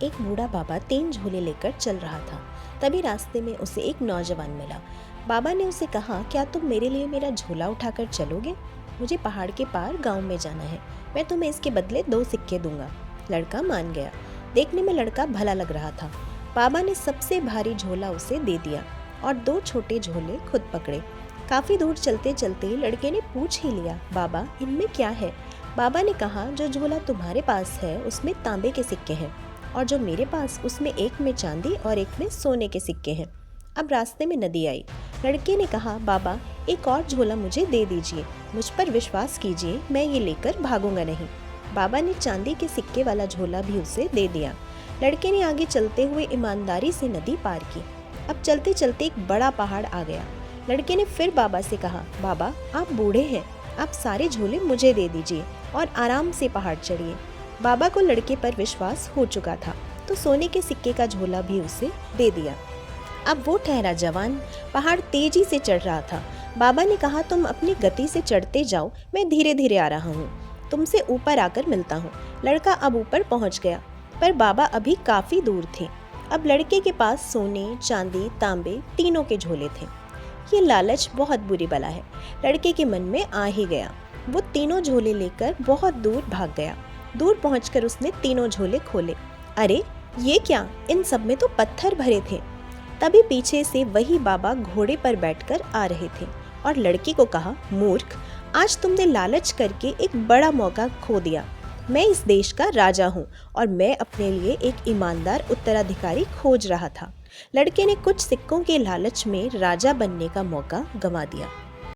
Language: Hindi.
एक बूढ़ा बाबा 3 झोले लेकर चल रहा था। तभी रास्ते में उसे एक नौजवान मिला। बाबा ने उसे कहा, क्या तुम मेरे लिए मेरा झोला उठाकर चलोगे? मुझे पहाड़ के पार गांव में जाना है। मैं तुम्हें इसके बदले 2 सिक्के दूंगा। लड़का मान गया। देखने में लड़का भला लग रहा था। बाबा ने सबसे भारी झोला उसे दे दिया और 2 छोटे झोले खुद पकड़े। काफी दूर चलते चलते लड़के ने पूछ ही लिया, बाबा इनमें क्या है? बाबा ने कहा, जो झोला तुम्हारे पास है उसमें तांबे के सिक्के हैं और जो मेरे पास उसमें एक में चांदी और एक में सोने के सिक्के हैं। अब रास्ते में नदी आई। लड़के ने कहा, बाबा एक और झोला मुझे दे दीजिए। मुझ पर विश्वास कीजिए, मैं ये लेकर भागूंगा नहीं। बाबा ने चांदी के सिक्के वाला झोला भी उसे दे दिया। लड़के ने आगे चलते हुए ईमानदारी से नदी पार की। अब चलते चलते एक बड़ा पहाड़ आ गया। लड़के ने फिर बाबा से कहा, बाबा आप बूढ़े हैं, आप सारे झोले मुझे दे दीजिए और आराम से पहाड़ चढ़िए। बाबा को लड़के पर विश्वास हो चुका था, तो सोने के सिक्के का झोला भी उसे दे दिया। अब वो ठहरा जवान पहाड़ तेजी से चढ़ रहा था। बाबा ने कहा, तुम अपनी गति से चढ़ते जाओ, मैं धीरे धीरे आ रहा हूँ, तुमसे ऊपर आकर मिलता हूँ। लड़का अब ऊपर पहुँच गया, पर बाबा अभी काफी दूर थे। अब लड़के के पास सोने, चांदी, तांबे तीनों के झोले थे। ये लालच बहुत बुरी बला है, लड़के के मन में आ ही गया। वो तीनों झोले लेकर बहुत दूर भाग गया। दूर पहुंचकर उसने तीनों झोले खोले। अरे ये क्या, इन सब में तो पत्थर भरे थे। तभी पीछे से वही बाबा घोड़े पर बैठकर आ रहे थे और लड़के को कहा, मूर्ख, आज तुमने लालच करके एक बड़ा मौका खो दिया। मैं इस देश का राजा हूँ और मैं अपने लिए एक ईमानदार उत्तराधिकारी खोज रहा था। लड़के ने कुछ सिक्कों के लालच में राजा बनने का मौका गंवा दिया।